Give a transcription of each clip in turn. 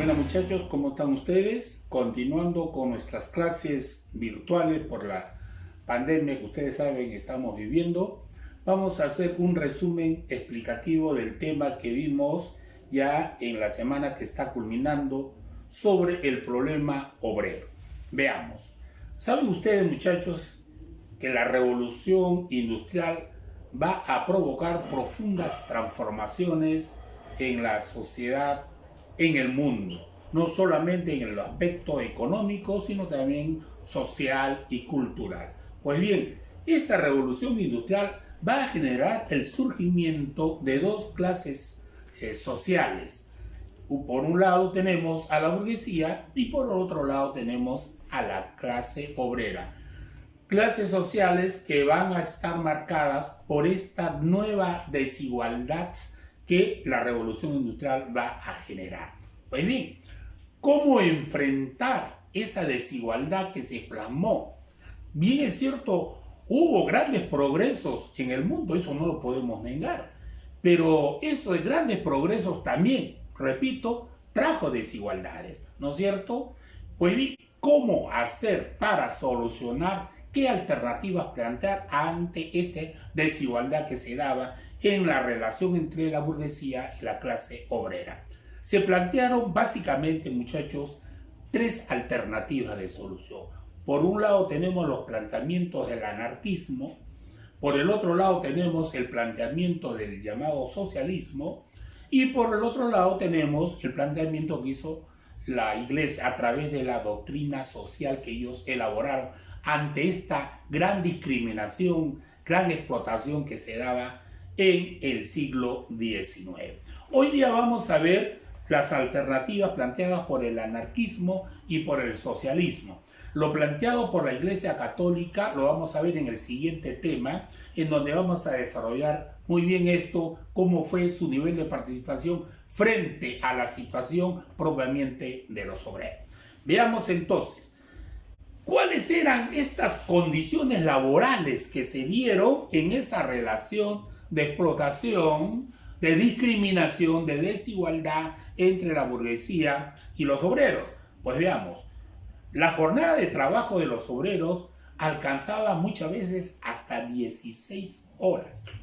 Bueno muchachos, ¿cómo están ustedes? Continuando con nuestras clases virtuales por la pandemia que ustedes saben estamos viviendo, vamos a hacer un resumen explicativo del tema que vimos ya en la semana que está culminando sobre el problema obrero. Veamos. ¿Saben ustedes muchachos que la revolución industrial va a provocar profundas transformaciones en la sociedad, en el mundo, no solamente en el aspecto económico, sino también social y cultural? Pues bien, esta revolución industrial va a generar el surgimiento de dos clases sociales. Por un lado tenemos a la burguesía y por otro lado tenemos a la clase obrera. Clases sociales que van a estar marcadas por esta nueva desigualdad que la revolución industrial va a generar. Pues bien, ¿cómo enfrentar esa desigualdad que se plasmó? Bien es cierto, hubo grandes progresos en el mundo, eso no lo podemos negar, pero esos grandes progresos también, repito, trajo desigualdades, ¿no es cierto? Pues bien, ¿cómo hacer para solucionar? ¿Qué alternativas plantear ante esta desigualdad que se daba en la relación entre la burguesía y la clase obrera? Se plantearon básicamente, muchachos, tres alternativas de solución. Por un lado tenemos los planteamientos del anarquismo, por el otro lado tenemos el planteamiento del llamado socialismo y por el otro lado tenemos el planteamiento que hizo la Iglesia a través de la doctrina social que ellos elaboraron ante esta gran discriminación, gran explotación que se daba en el siglo XIX. Hoy día vamos a ver las alternativas planteadas por el anarquismo y por el socialismo. Lo planteado por la Iglesia Católica lo vamos a ver en el siguiente tema, en donde vamos a desarrollar muy bien esto, cómo fue su nivel de participación frente a la situación propiamente de los obreros. Veamos entonces, ¿cuáles eran estas condiciones laborales que se dieron en esa relación de explotación, de discriminación, de desigualdad entre la burguesía y los obreros? Pues veamos, la jornada de trabajo de los obreros alcanzaba muchas veces hasta 16 horas.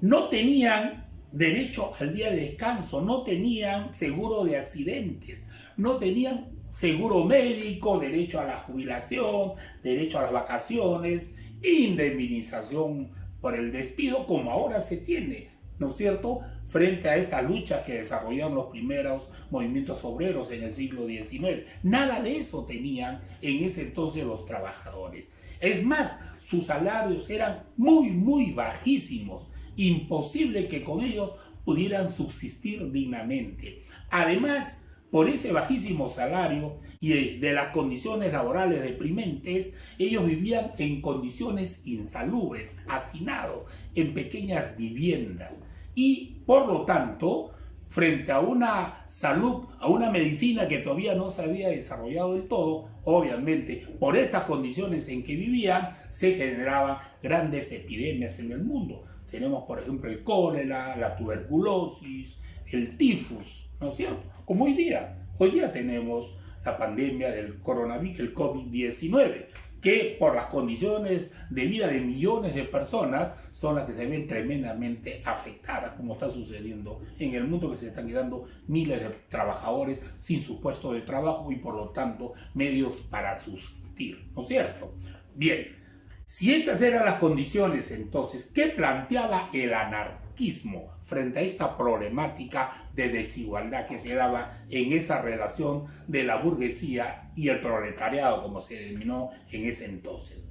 No tenían derecho al día de descanso, no tenían seguro de accidentes, no tenían seguro médico, derecho a la jubilación, derecho a las vacaciones, indemnización por el despido, como ahora se tiene, ¿no es cierto?, frente a esta lucha que desarrollaron los primeros movimientos obreros en el siglo XIX. Nada de eso tenían en ese entonces los trabajadores. Es más, sus salarios eran muy bajísimos, imposible que con ellos pudieran subsistir dignamente. Además, por ese bajísimo salario y de las condiciones laborales deprimentes, ellos vivían en condiciones insalubres, hacinados, en pequeñas viviendas. Y por lo tanto, frente a una salud, a una medicina que todavía no se había desarrollado del todo, obviamente, por estas condiciones en que vivían, se generaban grandes epidemias en el mundo. Tenemos, por ejemplo, el cólera, la tuberculosis, el tifus, ¿no es cierto? Como hoy día tenemos la pandemia del coronavirus, el COVID-19, que por las condiciones de vida de millones de personas son las que se ven tremendamente afectadas, como está sucediendo en el mundo, que se están quedando miles de trabajadores sin su puesto de trabajo y por lo tanto medios para subsistir, ¿no es cierto? Bien, si estas eran las condiciones, entonces, ¿qué planteaba el anarquismo frente a esta problemática de desigualdad que se daba en esa relación de la burguesía y el proletariado, como se denominó en ese entonces?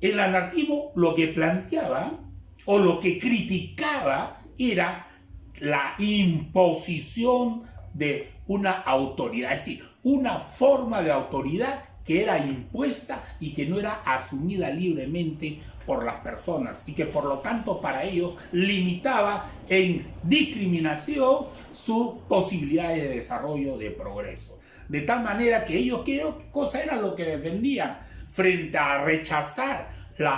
El anarquismo lo que planteaba o lo que criticaba era la imposición de una autoridad, es decir, una forma de autoridad que era impuesta y que no era asumida libremente por las personas y que por lo tanto para ellos limitaba en discriminación sus posibilidades de desarrollo, de progreso. De tal manera que ellos, ¿qué cosa era lo que defendían frente a rechazar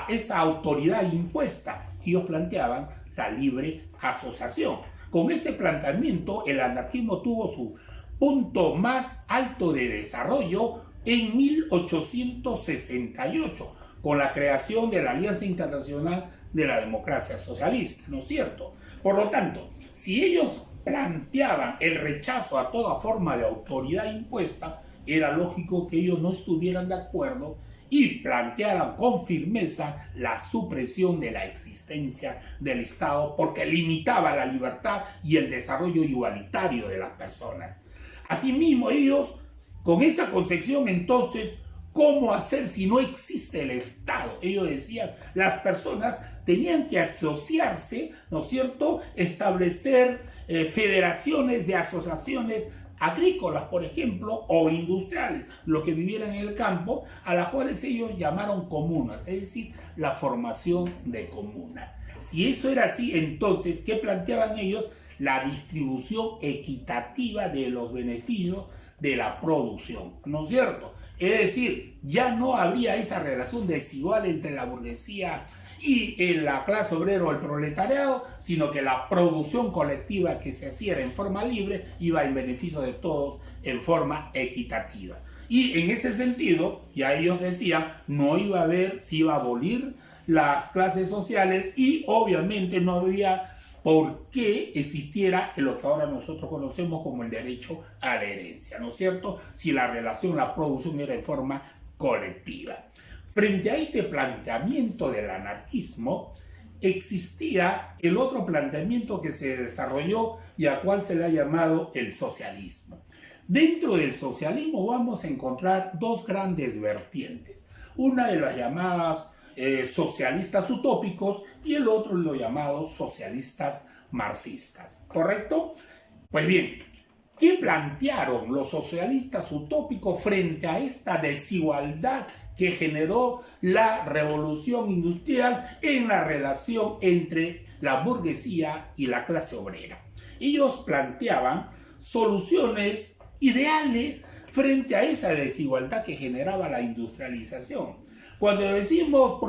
esa autoridad impuesta? Ellos planteaban la libre asociación. Con este planteamiento el anarquismo tuvo su punto más alto de desarrollo en 1868, con la creación de la Alianza Internacional de la Democracia Socialista, ¿no es cierto? Por lo tanto, si ellos planteaban el rechazo a toda forma de autoridad impuesta, era lógico que ellos no estuvieran de acuerdo y plantearan con firmeza la supresión de la existencia del Estado porque limitaba la libertad y el desarrollo igualitario de las personas. Asimismo, ellos, con esa concepción, entonces, ¿cómo hacer si no existe el Estado? Ellos decían, las personas tenían que asociarse, ¿no es cierto?, establecer federaciones de asociaciones agrícolas, por ejemplo, o industriales, los que vivieran en el campo, a las cuales ellos llamaron comunas, es decir, la formación de comunas. Si eso era así, entonces, ¿qué planteaban ellos? La distribución equitativa de los beneficios de la producción, ¿no es cierto? Es decir, ya no habría esa relación desigual entre la burguesía y la clase obrera o el proletariado, sino que la producción colectiva que se hacía en forma libre iba en beneficio de todos en forma equitativa. Y en ese sentido, ya ellos decían, no iba a haber, se iba a abolir las clases sociales y obviamente no había por qué existiera lo que ahora nosotros conocemos como el derecho a la herencia, ¿no es cierto? Si la relación, la producción era en forma colectiva. Frente a este planteamiento del anarquismo, existía el otro planteamiento que se desarrolló y al cual se le ha llamado el socialismo. Dentro del socialismo vamos a encontrar dos grandes vertientes. Una de las llamadas socialistas utópicos y el otro los llamados socialistas marxistas, ¿correcto? Pues bien, ¿qué plantearon los socialistas utópicos frente a esta desigualdad que generó la revolución industrial en la relación entre la burguesía y la clase obrera? Ellos planteaban soluciones ideales frente a esa desigualdad que generaba la industrialización. Cuando decimos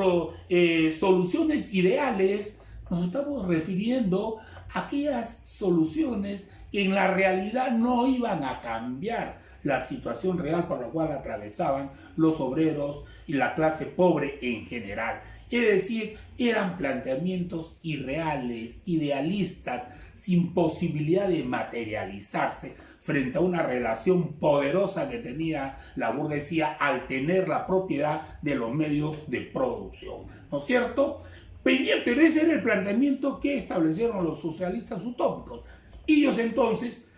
soluciones ideales, nos estamos refiriendo a aquellas soluciones que en la realidad no iban a cambiar la situación real por la cual atravesaban los obreros y la clase pobre en general. Es decir, eran planteamientos irreales, idealistas, sin posibilidad de materializarse frente a una relación poderosa que tenía la burguesía al tener la propiedad de los medios de producción, ¿no es cierto? Pero ese era el planteamiento que establecieron los socialistas utópicos. Ellos entonces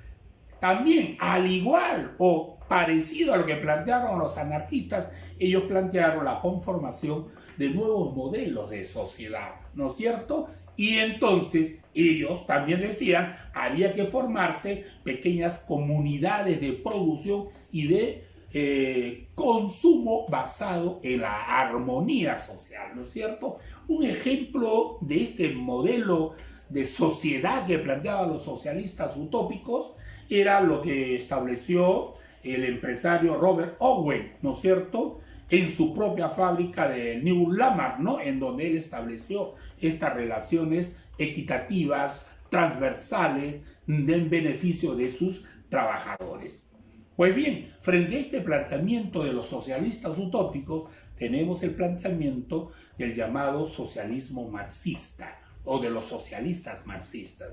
también, al igual o parecido a lo que plantearon los anarquistas, ellos plantearon la conformación de nuevos modelos de sociedad, ¿no es cierto? Y entonces ellos también decían, había que formarse pequeñas comunidades de producción y de consumo basado en la armonía social, ¿no es cierto? Un ejemplo de este modelo de sociedad que planteaban los socialistas utópicos era lo que estableció el empresario Robert Owen, ¿no es cierto?, en su propia fábrica de New Lamar, ¿no?, en donde él estableció estas relaciones equitativas, transversales, en beneficio de sus trabajadores. Pues bien, frente a este planteamiento de los socialistas utópicos, tenemos el planteamiento del llamado socialismo marxista o de los socialistas marxistas.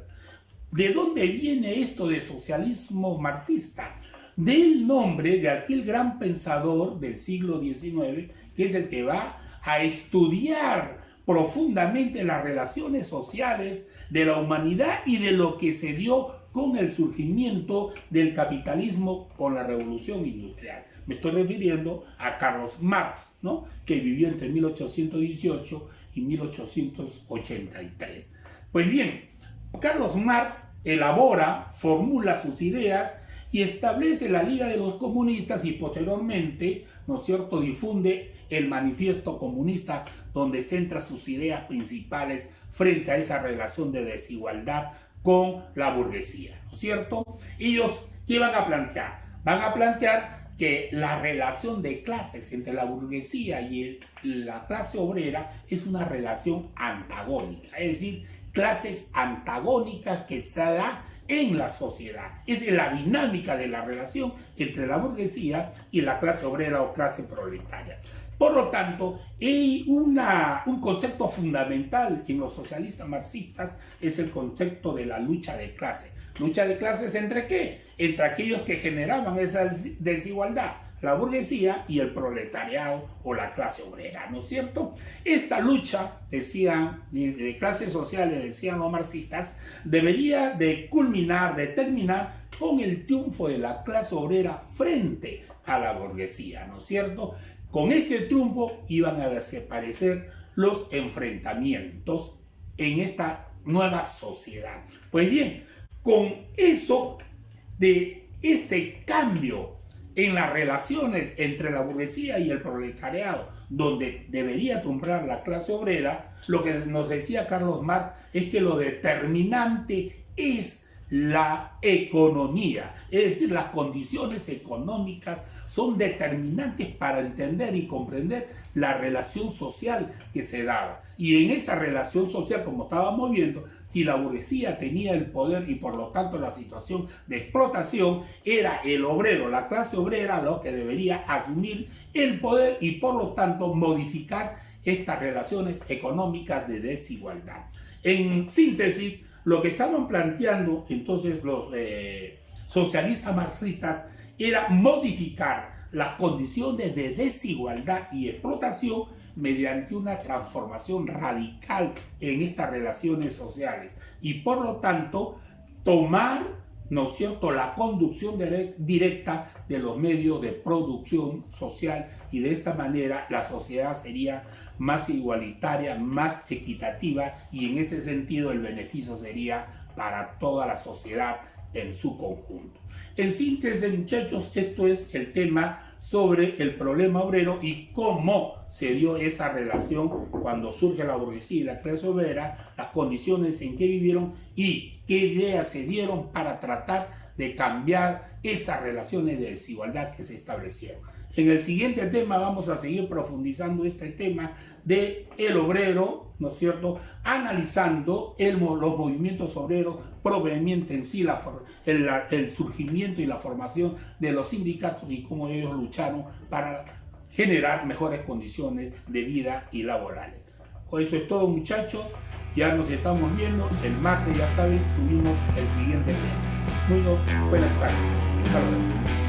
¿De dónde viene esto de socialismo marxista? Del nombre de aquel gran pensador del siglo XIX, que es el que va a estudiar profundamente las relaciones sociales de la humanidad y de lo que se dio con el surgimiento del capitalismo con la revolución industrial. Me estoy refiriendo a Carlos Marx, ¿no?, que vivió entre 1818 y 1883. Pues bien, Carlos Marx elabora, formula sus ideas y establece la Liga de los Comunistas y posteriormente, ¿no es cierto?, difunde el Manifiesto Comunista, donde centra sus ideas principales frente a esa relación de desigualdad con la burguesía, ¿no es cierto? Ellos, ¿qué van a plantear? Van a plantear que la relación de clases entre la burguesía y la clase obrera es una relación antagónica, es decir, clases antagónicas que se da en la sociedad. Esa es la dinámica de la relación entre la burguesía y la clase obrera o clase proletaria. Por lo tanto, hay un concepto fundamental en los socialistas marxistas, es el concepto de la lucha de clase. ¿Lucha de clases entre qué? Entre aquellos que generaban esa desigualdad, la burguesía y el proletariado o la clase obrera, ¿no es cierto? Esta lucha, decían, de clases sociales, decían los marxistas, debería de culminar, de terminar con el triunfo de la clase obrera frente a la burguesía, ¿no es cierto? Con este triunfo iban a desaparecer los enfrentamientos en esta nueva sociedad. Pues bien, con eso de este cambio en las relaciones entre la burguesía y el proletariado, donde debería triunfar la clase obrera, lo que nos decía Carlos Marx es que lo determinante es la economía, es decir, las condiciones económicas son determinantes para entender y comprender la relación social que se daba. Y en esa relación social, como estábamos viendo, si la burguesía tenía el poder y por lo tanto la situación de explotación, era el obrero, la clase obrera, lo que debería asumir el poder y por lo tanto modificar estas relaciones económicas de desigualdad. En síntesis, lo que estaban planteando entonces los socialistas marxistas era modificar las condiciones de desigualdad y explotación mediante una transformación radical en estas relaciones sociales y por lo tanto tomar, ¿no es cierto?, la conducción directa de los medios de producción social y de esta manera la sociedad sería más igualitaria, más equitativa y en ese sentido el beneficio sería para toda la sociedad en su conjunto. En síntesis, muchachos, esto es el tema sobre el problema obrero y cómo se dio esa relación cuando surge la burguesía y la clase obrera, las condiciones en que vivieron y qué ideas se dieron para tratar de cambiar esas relaciones de desigualdad que se establecieron. En el siguiente tema vamos a seguir profundizando este tema de el obrero, ¿no es cierto?, analizando los movimientos obreros provenientes en sí, el surgimiento y la formación de los sindicatos y cómo ellos lucharon para generar mejores condiciones de vida y laborales. Pues eso es todo, muchachos, ya nos estamos viendo, el martes ya saben, subimos el siguiente tema. Muy buenas tardes, hasta luego.